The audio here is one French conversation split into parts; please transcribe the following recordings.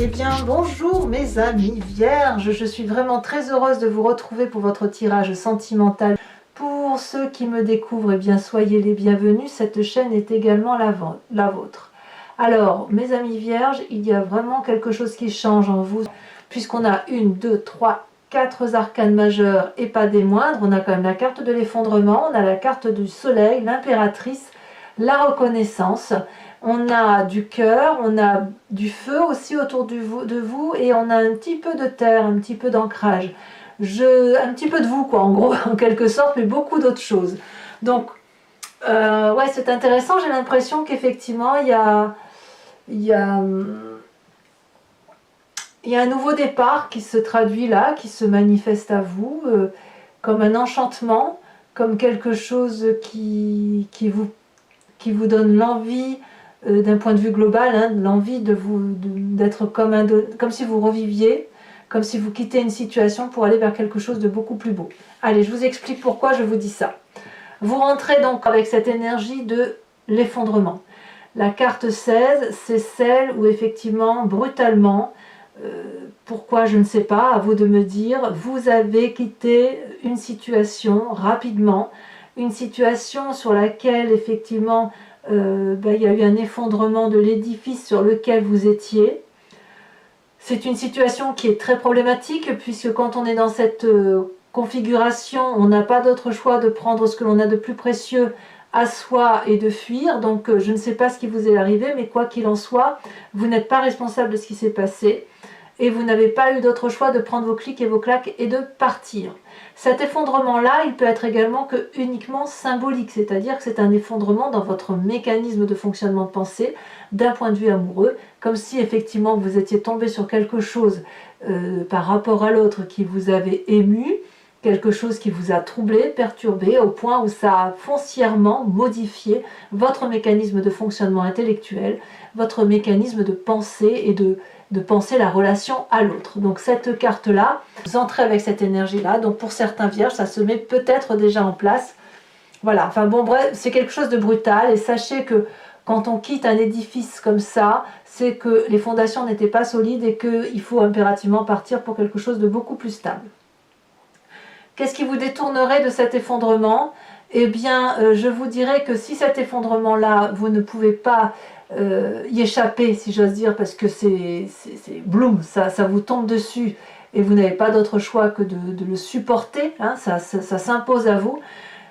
Eh bien, bonjour mes amis vierges, je suis vraiment très heureuse de vous retrouver pour votre tirage sentimental. Pour ceux qui me découvrent, eh bien, soyez les bienvenus, cette chaîne est également la vôtre. Alors, mes amis vierges, il y a vraiment quelque chose qui change en vous, puisqu'on a 1, 2, 3, 4 arcanes majeurs et pas des moindres. On a quand même la carte de l'effondrement, on a la carte du soleil, l'impératrice, la reconnaissance. On a du cœur, on a du feu aussi autour de vous et on a un petit peu de terre, un petit peu d'ancrage. Un petit peu de vous, quoi, en gros, en quelque sorte, mais beaucoup d'autres choses. Donc, ouais, c'est intéressant. J'ai l'impression qu'effectivement, il y a un nouveau départ qui se traduit là, qui se manifeste à vous, comme un enchantement, comme quelque chose qui vous donne l'envie, d'un point de vue global, hein, l'envie d'être comme si vous reviviez, comme si vous quittez une situation pour aller vers quelque chose de beaucoup plus beau. Allez, je vous explique pourquoi je vous dis ça. Vous rentrez donc avec cette énergie de l'effondrement. La carte 16, c'est celle où effectivement, brutalement, pourquoi je ne sais pas, à vous de me dire, vous avez quitté une situation rapidement, une situation sur laquelle effectivement il y a eu un effondrement de l'édifice sur lequel vous étiez. C'est une situation qui est très problématique puisque quand on est dans cette configuration, on n'a pas d'autre choix de prendre ce que l'on a de plus précieux à soi et de fuir. Donc je ne sais pas ce qui vous est arrivé, mais quoi qu'il en soit, vous n'êtes pas responsable de ce qui s'est passé. Et vous n'avez pas eu d'autre choix de prendre vos clics et vos claques et de partir. Cet effondrement-là, il peut être également que uniquement symbolique, c'est-à-dire que c'est un effondrement dans votre mécanisme de fonctionnement de pensée, d'un point de vue amoureux, comme si effectivement vous étiez tombé sur quelque chose par rapport à l'autre qui vous avait ému, quelque chose qui vous a troublé, perturbé, au point où ça a foncièrement modifié votre mécanisme de fonctionnement intellectuel, votre mécanisme de pensée et de penser la relation à l'autre. Donc cette carte-là, vous entrez avec cette énergie-là, donc pour certains vierges, ça se met peut-être déjà en place. Voilà, enfin bon, bref, c'est quelque chose de brutal, et sachez que quand on quitte un édifice comme ça, c'est que les fondations n'étaient pas solides et qu'il faut impérativement partir pour quelque chose de beaucoup plus stable. Qu'est-ce qui vous détournerait de cet effondrement? Eh bien, je vous dirais que si cet effondrement-là, vous ne pouvez pas y échapper, si j'ose dire, parce que c'est bloom, ça vous tombe dessus et vous n'avez pas d'autre choix que de le supporter, hein, ça s'impose à vous.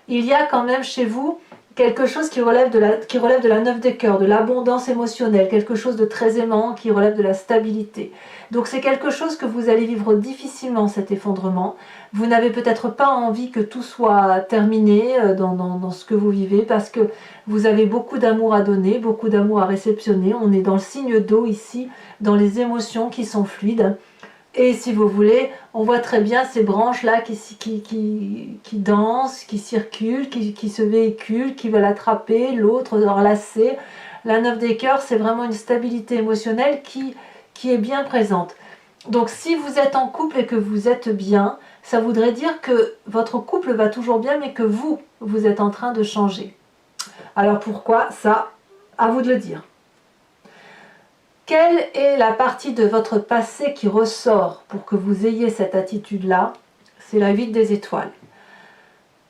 Il y a quand même chez vous quelque chose qui relève de la 9 des cœurs, de l'abondance émotionnelle, quelque chose de très aimant qui relève de la stabilité. Donc c'est quelque chose que vous allez vivre difficilement, cet effondrement. Vous n'avez peut-être pas envie que tout soit terminé dans ce que vous vivez, parce que vous avez beaucoup d'amour à donner, beaucoup d'amour à réceptionner. On est dans le signe d'eau ici, dans les émotions qui sont fluides. Et si vous voulez, on voit très bien ces branches-là qui dansent, qui circulent, qui se véhiculent, qui veulent attraper l'autre, enlacer. La 9 des cœurs, c'est vraiment une stabilité émotionnelle qui est bien présente. Donc si vous êtes en couple et que vous êtes bien, ça voudrait dire que votre couple va toujours bien, mais que vous êtes en train de changer. Alors pourquoi ça? À vous de le dire. Quelle est la partie de votre passé qui ressort pour que vous ayez cette attitude-là? C'est la 8 des étoiles.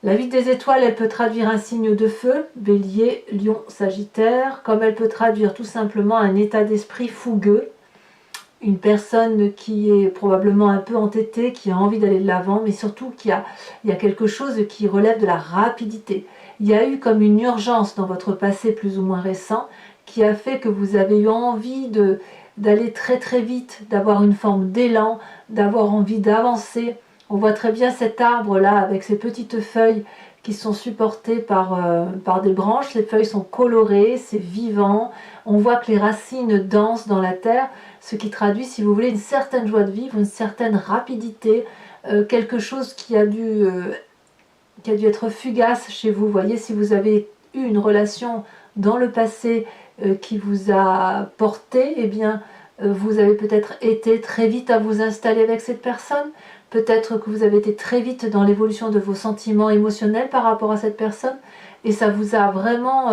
La 8 des étoiles, elle peut traduire un signe de feu, Bélier, Lion, Sagittaire, comme elle peut traduire tout simplement un état d'esprit fougueux, une personne qui est probablement un peu entêtée, qui a envie d'aller de l'avant, mais surtout il y a quelque chose qui relève de la rapidité. Il y a eu comme une urgence dans votre passé plus ou moins récent, qui a fait que vous avez eu envie d'aller très très vite, d'avoir une forme d'élan, d'avoir envie d'avancer. On voit très bien cet arbre là avec ses petites feuilles qui sont supportées par des branches. Les feuilles sont colorées, c'est vivant. On voit que les racines dansent dans la terre, ce qui traduit, si vous voulez, une certaine joie de vivre, une certaine rapidité, quelque chose qui a dû être fugace chez vous. Vous voyez, si vous avez eu une relation dans le passé qui vous a porté, eh bien, vous avez peut-être été très vite à vous installer avec cette personne. Peut-être que vous avez été très vite dans l'évolution de vos sentiments émotionnels par rapport à cette personne. Et ça vous a vraiment...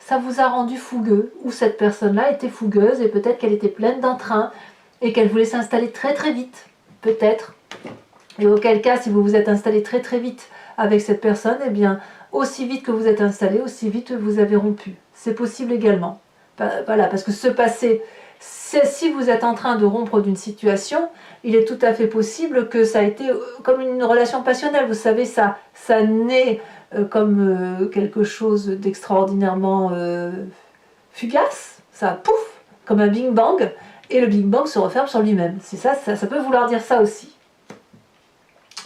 ça vous a rendu fougueux. Ou cette personne-là était fougueuse et peut-être qu'elle était pleine d'entrain. et qu'elle voulait s'installer très très vite, peut-être. Et auquel cas, si vous vous êtes installé très très vite avec cette personne, eh bien, aussi vite que vous êtes installé, aussi vite vous avez rompu. C'est possible également. Voilà, parce que ce passé, si vous êtes en train de rompre d'une situation, il est tout à fait possible que ça a été comme une relation passionnelle. Vous savez, ça naît comme quelque chose d'extraordinairement fugace, ça pouf, comme un Big Bang, et le Big Bang se referme sur lui-même. C'est ça peut vouloir dire ça aussi.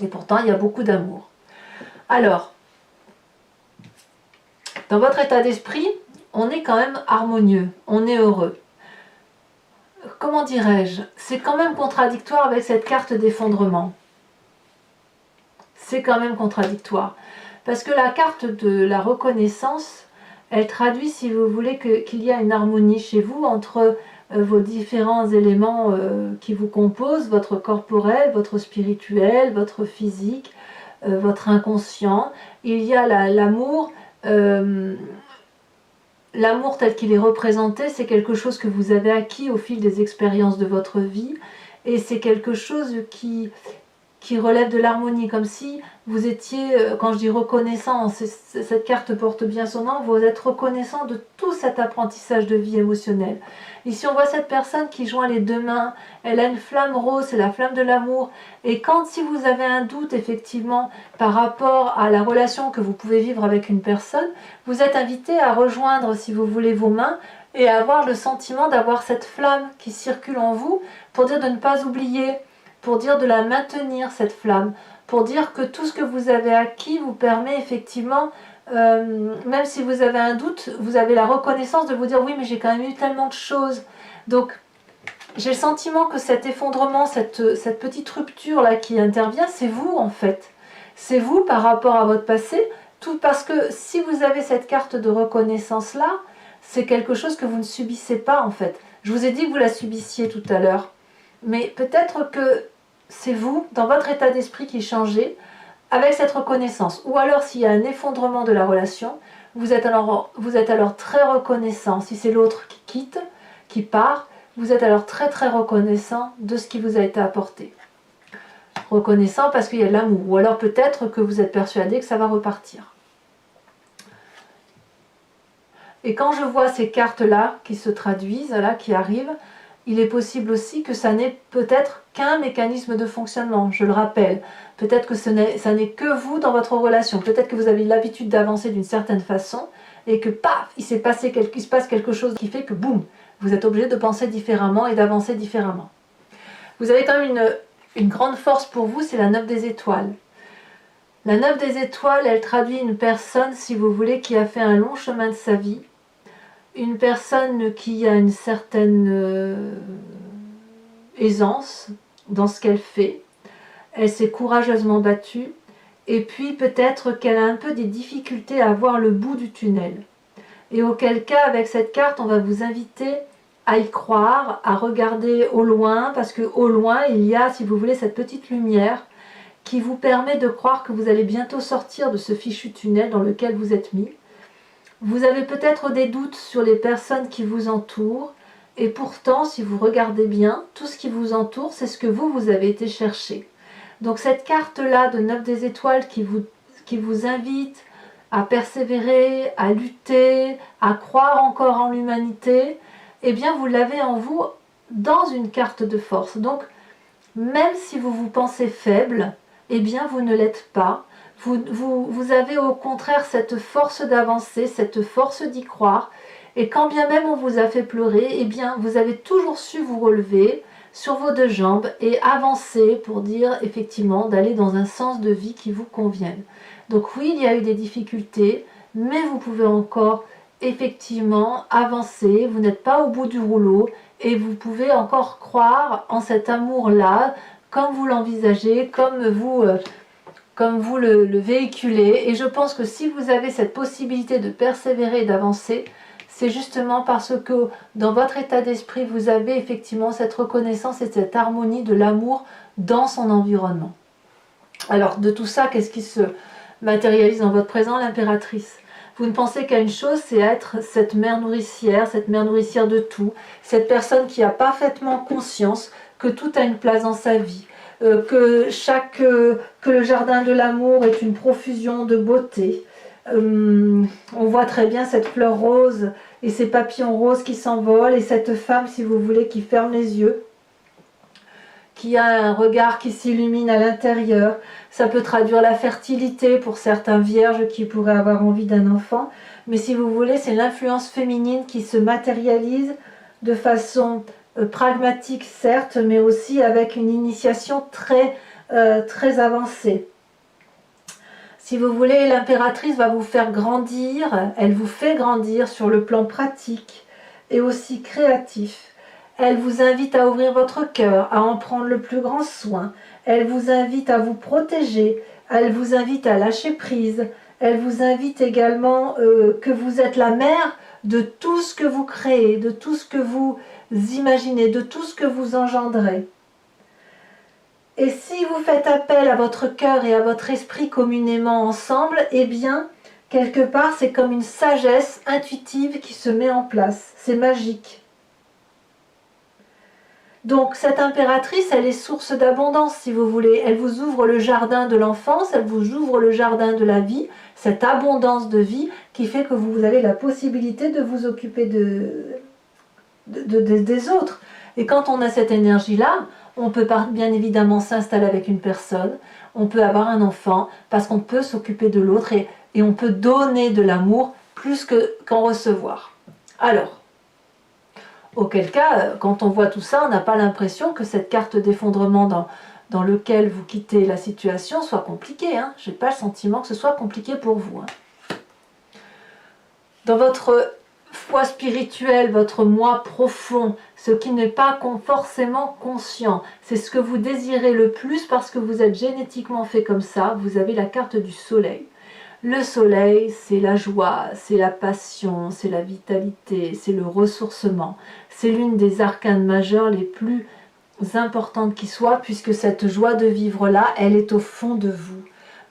Et pourtant, il y a beaucoup d'amour. Alors, dans votre état d'esprit, on est quand même harmonieux, on est heureux. Comment dirais-je? C'est quand même contradictoire avec cette carte d'effondrement. C'est quand même contradictoire. Parce que la carte de la reconnaissance, elle traduit, si vous voulez, qu'il y a une harmonie chez vous entre vos différents éléments qui vous composent, votre corporel, votre spirituel, votre physique, votre inconscient. Il y a l'amour. L'amour tel qu'il est représenté, c'est quelque chose que vous avez acquis au fil des expériences de votre vie, et c'est quelque chose qui relève de l'harmonie, comme si vous étiez, quand je dis reconnaissant, cette carte porte bien son nom, vous êtes reconnaissant de tout cet apprentissage de vie émotionnelle. Ici on voit cette personne qui joint les deux mains, elle a une flamme rose, c'est la flamme de l'amour, et si vous avez un doute effectivement par rapport à la relation que vous pouvez vivre avec une personne, vous êtes invité à rejoindre, si vous voulez, vos mains, et à avoir le sentiment d'avoir cette flamme qui circule en vous, pour dire de ne pas oublier, pour dire de la maintenir, cette flamme, pour dire que tout ce que vous avez acquis vous permet effectivement, même si vous avez un doute, vous avez la reconnaissance de vous dire oui mais j'ai quand même eu tellement de choses. Donc j'ai le sentiment que cet effondrement, cette petite rupture là qui intervient, c'est vous en fait. C'est vous par rapport à votre passé, tout parce que si vous avez cette carte de reconnaissance là, c'est quelque chose que vous ne subissez pas en fait. Je vous ai dit que vous la subissiez tout à l'heure. Mais peut-être que c'est vous, dans votre état d'esprit, qui changez avec cette reconnaissance. Ou alors, s'il y a un effondrement de la relation, vous êtes alors très reconnaissant. Si c'est l'autre qui quitte, qui part, vous êtes alors très très reconnaissant de ce qui vous a été apporté. Reconnaissant parce qu'il y a de l'amour. Ou alors peut-être que vous êtes persuadé que ça va repartir. Et quand je vois ces cartes-là qui se traduisent, là, qui arrivent, il est possible aussi que ça n'est peut-être qu'un mécanisme de fonctionnement, je le rappelle. Peut-être que ça n'est que vous dans votre relation. Peut-être que vous avez l'habitude d'avancer d'une certaine façon et que paf, il se passe quelque chose qui fait que boum, vous êtes obligé de penser différemment et d'avancer différemment. Vous avez quand même une grande force pour vous, c'est la 9 des étoiles. La 9 des étoiles, elle traduit une personne, si vous voulez, qui a fait un long chemin de sa vie. Une personne qui a une certaine aisance dans ce qu'elle fait. Elle s'est courageusement battue. Et puis peut-être qu'elle a un peu des difficultés à voir le bout du tunnel. Et auquel cas, avec cette carte, on va vous inviter à y croire, à regarder au loin, parce qu'au loin, il y a, si vous voulez, cette petite lumière qui vous permet de croire que vous allez bientôt sortir de ce fichu tunnel dans lequel vous êtes mis. Vous avez peut-être des doutes sur les personnes qui vous entourent, et pourtant, si vous regardez bien, tout ce qui vous entoure, c'est ce que vous avez été chercher. Donc cette carte-là de 9 des étoiles qui vous invite à persévérer, à lutter, à croire encore en l'humanité, eh bien vous l'avez en vous dans une carte de force. Donc, même si vous vous pensez faible, eh bien vous ne l'êtes pas. Vous avez au contraire cette force d'avancer, cette force d'y croire. Et quand bien même on vous a fait pleurer, eh bien vous avez toujours su vous relever sur vos deux jambes et avancer pour dire effectivement d'aller dans un sens de vie qui vous convienne. Donc oui, il y a eu des difficultés, mais vous pouvez encore effectivement avancer. Vous n'êtes pas au bout du rouleau et vous pouvez encore croire en cet amour-là, comme vous l'envisagez, comme vous le véhiculez. Et je pense que si vous avez cette possibilité de persévérer et d'avancer, c'est justement parce que dans votre état d'esprit, vous avez effectivement cette reconnaissance et cette harmonie de l'amour dans son environnement. Alors de tout ça, qu'est-ce qui se matérialise dans votre présent? L'impératrice. Vous ne pensez qu'à une chose, c'est être cette mère nourricière de tout, cette personne qui a parfaitement conscience que tout a une place dans sa vie, que le jardin de l'amour est une profusion de beauté. On voit très bien cette fleur rose et ces papillons roses qui s'envolent et cette femme, si vous voulez, qui ferme les yeux, qui a un regard qui s'illumine à l'intérieur. Ça peut traduire la fertilité pour certains vierges qui pourraient avoir envie d'un enfant. Mais si vous voulez, c'est l'influence féminine qui se matérialise de façon pragmatique, certes, mais aussi avec une initiation très avancée. Si vous voulez, l'impératrice va vous faire grandir, elle vous fait grandir sur le plan pratique et aussi créatif. Elle vous invite à ouvrir votre cœur, à en prendre le plus grand soin. Elle vous invite à vous protéger. Elle vous invite à lâcher prise. Elle vous invite également que vous êtes la mère de tout ce que vous créez, de tout ce que vous imaginez, de tout ce que vous engendrez. Et si vous faites appel à votre cœur et à votre esprit communément ensemble, eh bien, quelque part, c'est comme une sagesse intuitive qui se met en place. C'est magique. Donc cette impératrice, elle est source d'abondance, si vous voulez. Elle vous ouvre le jardin de l'enfance, elle vous ouvre le jardin de la vie, cette abondance de vie qui fait que vous avez la possibilité de vous occuper des autres. Et quand on a cette énergie-là, on peut bien évidemment s'installer avec une personne, on peut avoir un enfant, parce qu'on peut s'occuper de l'autre et on peut donner de l'amour plus qu'en recevoir. Alors, auquel cas, quand on voit tout ça, on n'a pas l'impression que cette carte d'effondrement dans lequel vous quittez la situation soit compliquée. Hein. Je n'ai pas le sentiment que ce soit compliqué pour vous. Hein. Dans votre foi spirituelle, votre moi profond, ce qui n'est pas forcément conscient, c'est ce que vous désirez le plus parce que vous êtes génétiquement fait comme ça, vous avez la carte du soleil. Le soleil, c'est la joie, c'est la passion, c'est la vitalité, c'est le ressourcement. C'est l'une des arcanes majeures les plus importantes qui soient, puisque cette joie de vivre-là, elle est au fond de vous.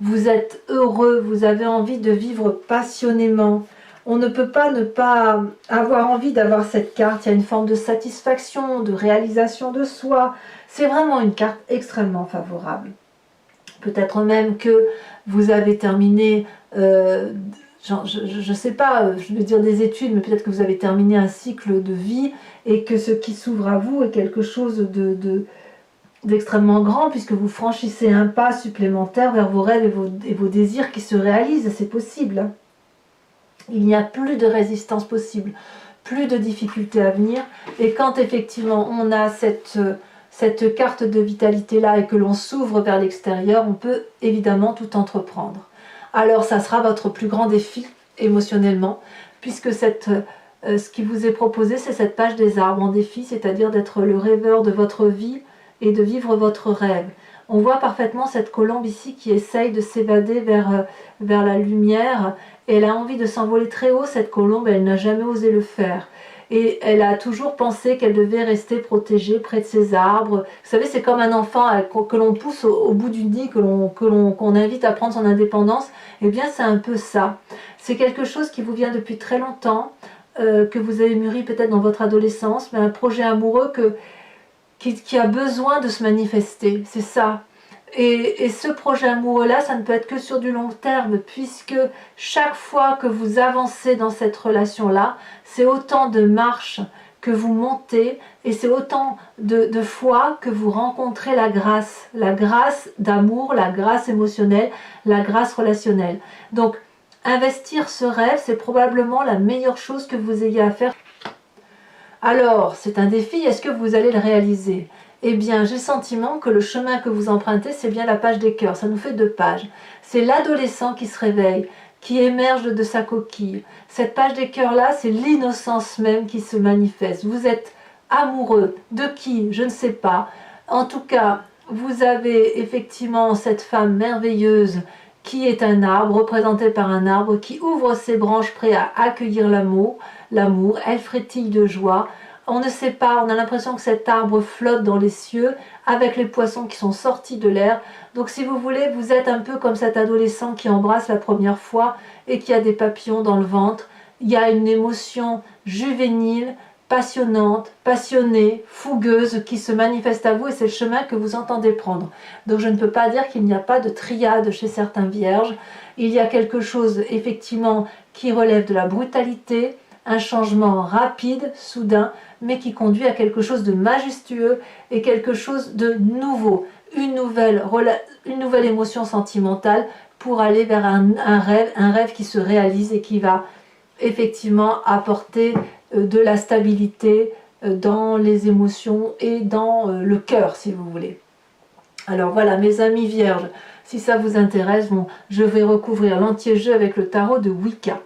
Vous êtes heureux, vous avez envie de vivre passionnément. On ne peut pas ne pas avoir envie d'avoir cette carte. Il y a une forme de satisfaction, de réalisation de soi. C'est vraiment une carte extrêmement favorable. Peut-être même que vous avez terminé, je ne sais pas, je vais dire des études, mais peut-être que vous avez terminé un cycle de vie et que ce qui s'ouvre à vous est quelque chose d'extrêmement grand puisque vous franchissez un pas supplémentaire vers vos rêves et vos désirs qui se réalisent. C'est possible. Il n'y a plus de résistance possible, plus de difficultés à venir. Et quand effectivement on a cette carte de vitalité là et que l'on s'ouvre vers l'extérieur, on peut évidemment tout entreprendre. Alors ça sera votre plus grand défi émotionnellement, puisque ce qui vous est proposé, c'est cette page des arbres en défi, c'est-à-dire d'être le rêveur de votre vie et de vivre votre rêve. On voit parfaitement cette colombe ici qui essaye de s'évader vers la lumière, et elle a envie de s'envoler très haut, cette colombe, elle n'a jamais osé le faire. Et elle a toujours pensé qu'elle devait rester protégée près de ces arbres. Vous savez, c'est comme un enfant que l'on pousse au bout du nid, qu'on invite à prendre son indépendance. Eh bien, c'est un peu ça. C'est quelque chose qui vous vient depuis très longtemps, que vous avez mûri peut-être dans votre adolescence, mais un projet amoureux qui a besoin de se manifester. C'est ça. Et ce projet amoureux-là, ça ne peut être que sur du long terme, puisque chaque fois que vous avancez dans cette relation-là, c'est autant de marches que vous montez, et c'est autant de fois que vous rencontrez la grâce d'amour, la grâce émotionnelle, la grâce relationnelle. Donc, investir ce rêve, c'est probablement la meilleure chose que vous ayez à faire. Alors, c'est un défi, est-ce que vous allez le réaliser ? Eh bien, j'ai le sentiment que le chemin que vous empruntez, c'est bien la page des cœurs. Ça nous fait 2 pages. C'est l'adolescent qui se réveille, qui émerge de sa coquille. Cette page des cœurs-là, c'est l'innocence même qui se manifeste. Vous êtes amoureux. De qui? Je ne sais pas. En tout cas, vous avez effectivement cette femme merveilleuse qui est un arbre, représenté par un arbre, qui ouvre ses branches prêt à accueillir l'amour. Elle frétille de joie. On ne sait pas, on a l'impression que cet arbre flotte dans les cieux avec les poissons qui sont sortis de l'air. Donc si vous voulez, vous êtes un peu comme cet adolescent qui embrasse la première fois et qui a des papillons dans le ventre. Il y a une émotion juvénile passionnante, passionnée, fougueuse qui se manifeste à vous et c'est le chemin que vous entendez prendre. Donc je ne peux pas dire qu'il n'y a pas de triade chez certains vierges. Il y a quelque chose effectivement qui relève de la brutalité, un changement rapide, soudain, mais qui conduit à quelque chose de majestueux et quelque chose de nouveau, une nouvelle émotion sentimentale pour aller vers un rêve qui se réalise et qui va effectivement apporter de la stabilité dans les émotions et dans le cœur, si vous voulez. Alors voilà, mes amis vierges, si ça vous intéresse, bon, je vais recouvrir l'entier jeu avec le tarot de Wicca.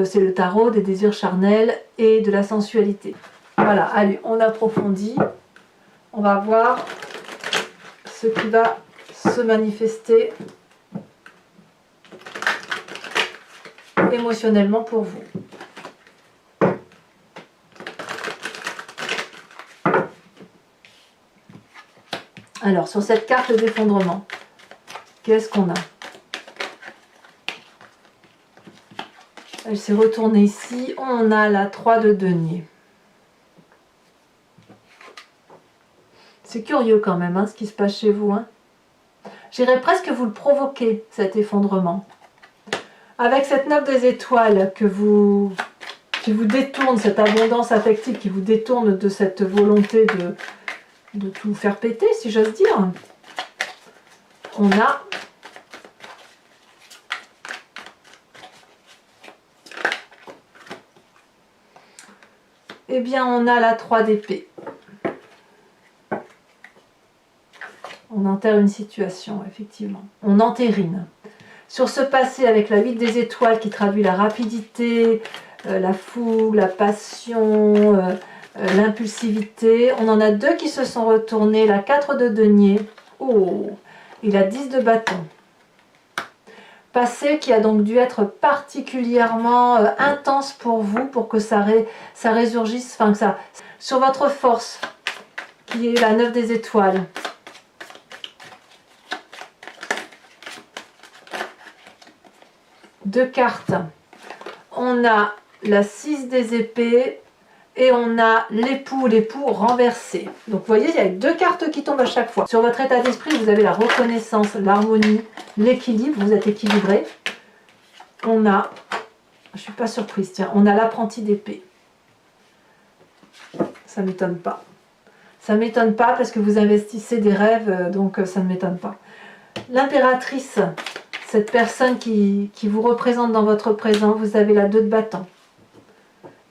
C'est le tarot des désirs charnels et de la sensualité. Voilà, allez, on approfondit. On va voir ce qui va se manifester émotionnellement pour vous. Alors, sur cette carte d'effondrement, qu'est-ce qu'on a? Elle s'est retournée ici. On a la 3 de denier. C'est curieux quand même, hein, ce qui se passe chez vous. Hein. J'irais presque vous le provoquer, cet effondrement. Avec cette 9 des étoiles qui vous détourne, cette abondance affective qui vous détourne de cette volonté de tout faire péter, si j'ose dire, on a on a la 3 d'épée. On enterre une situation, effectivement. On entérine. Sur ce passé avec la 8 des étoiles qui traduit la rapidité, la fougue, la passion, l'impulsivité. On en a 2 qui se sont retournés. La 4 de denier. Oh, et la 10 de bâton. Passé qui a donc dû être particulièrement intense pour vous, pour que ça résurgisse, enfin que ça... Sur votre force, qui est la 9 des étoiles. Deux cartes. On a la 6 des épées et on a l'époux renversé. Donc vous voyez, il y a 2 cartes qui tombent à chaque fois. Sur votre état d'esprit, vous avez la reconnaissance, l'harmonie, l'équilibre, vous êtes équilibré. On a, je ne suis pas surprise, tiens, on a l'apprenti d'épée. Ça ne m'étonne pas. Ça ne m'étonne pas parce que vous investissez des rêves, donc ça ne m'étonne pas. L'impératrice, cette personne qui vous représente dans votre présent, vous avez la 2 de bâton.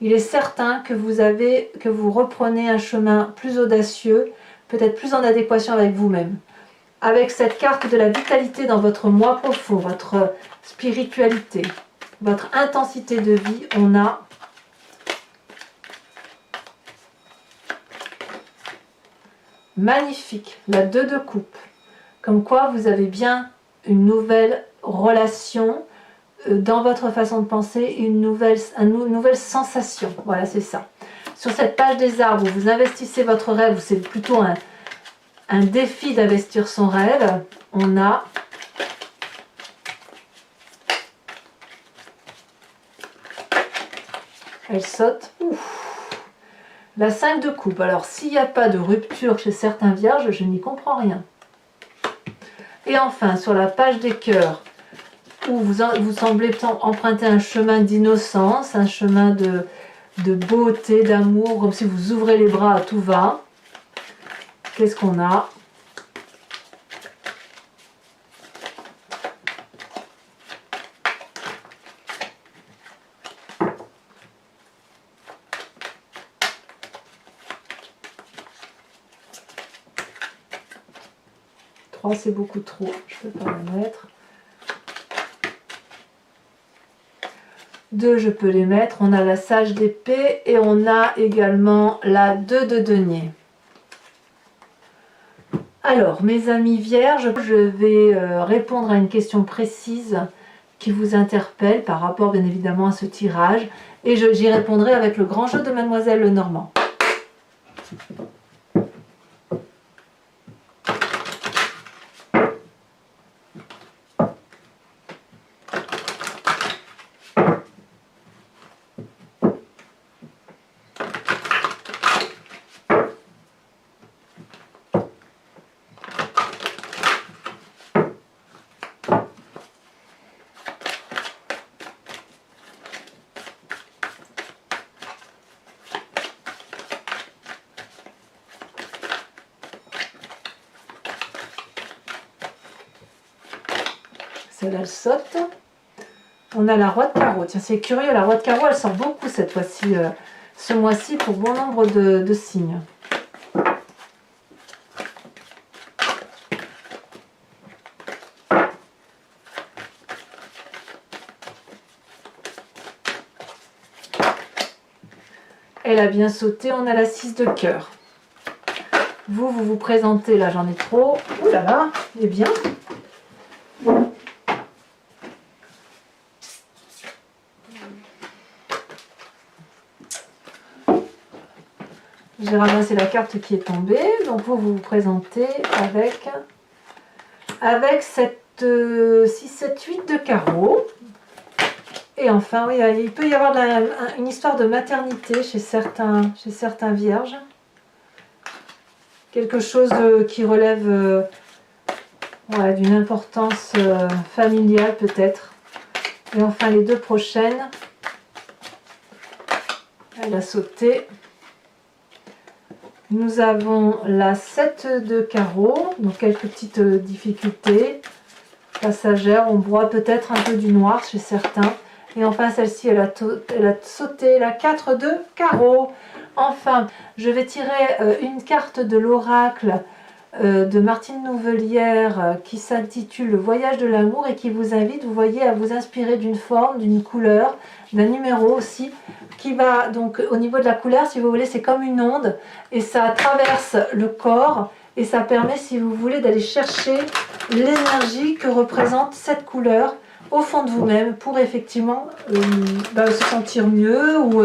Il est certain que vous reprenez un chemin plus audacieux, peut-être plus en adéquation avec vous-même. Avec cette carte de la vitalité dans votre moi profond, votre spiritualité, votre intensité de vie, on a magnifique, la 2 de coupe. Comme quoi vous avez bien une nouvelle relation dans votre façon de penser, une nouvelle sensation. Voilà, c'est ça. Sur cette page des arbres, vous investissez votre rêve, c'est plutôt un défi d'investir son rêve. On a elle saute. Ouf. La 5 de coupe. Alors, s'il n'y a pas de rupture chez certains vierges, je n'y comprends rien. Et enfin, sur la page des cœurs, où vous semblez emprunter un chemin d'innocence, un chemin de beauté, d'amour, comme si vous ouvrez les bras à tout va. Qu'est-ce qu'on a? C'est beaucoup trop, je ne peux pas le mettre. 2, je peux les mettre. On a la sage d'épée et on a également la 2 de denier. Alors, mes amis vierges, je vais répondre à une question précise qui vous interpelle par rapport bien évidemment à ce tirage. Et j'y répondrai avec le grand jeu de Mademoiselle Lenormand. Celle-là, elle saute. On a la Roi de carreau. Tiens, c'est curieux, la Roi de carreau, elle sort beaucoup cette fois-ci, ce mois-ci, pour bon nombre de signes. Elle a bien sauté, on a la 6 de cœur. Vous vous présentez, là j'en ai trop. Ouh là là, eh bien. J'ai ramassé la carte qui est tombée. Donc vous vous présentez avec cette 6, 7, 8 de carreau. Et enfin, oui, il peut y avoir une histoire de maternité chez certains vierges. Quelque chose qui relève voilà, d'une importance familiale peut-être. Et enfin, les deux prochaines. Elle a sauté. Nous avons la 7 de carreau, donc quelques petites difficultés passagères. On voit peut-être un peu du noir chez certains. Et enfin, celle-ci, elle a sauté la 4 de carreau. Enfin, je vais tirer une carte de l'oracle de Martine Nouvelière qui s'intitule Le voyage de l'amour et qui vous invite, vous voyez, à vous inspirer d'une forme, d'une couleur, d'un numéro aussi, qui va donc au niveau de la couleur, si vous voulez, c'est comme une onde et ça traverse le corps et ça permet, si vous voulez, d'aller chercher l'énergie que représente cette couleur au fond de vous-même pour effectivement se sentir mieux ou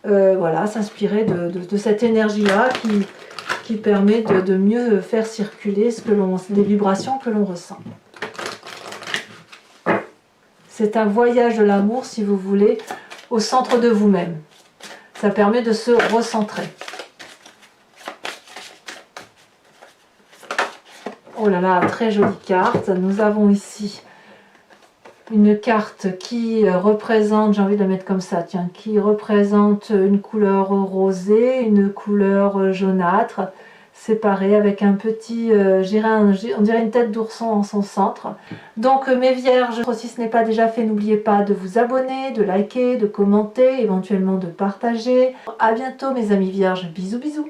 voilà, s'inspirer de cette énergie-là qui permet de mieux faire circuler les vibrations que l'on ressent. C'est un voyage de l'amour, si vous voulez, au centre de vous-même. Ça permet de se recentrer. Oh là là, très jolie carte. Nous avons ici une carte qui représente, j'ai envie de la mettre comme ça, tiens, qui représente une couleur rosée, une couleur jaunâtre, séparée avec un petit, on dirait une tête d'ourson en son centre. Donc mes vierges, si ce n'est pas déjà fait, n'oubliez pas de vous abonner, de liker, de commenter, éventuellement de partager. À bientôt mes amis vierges, bisous bisous.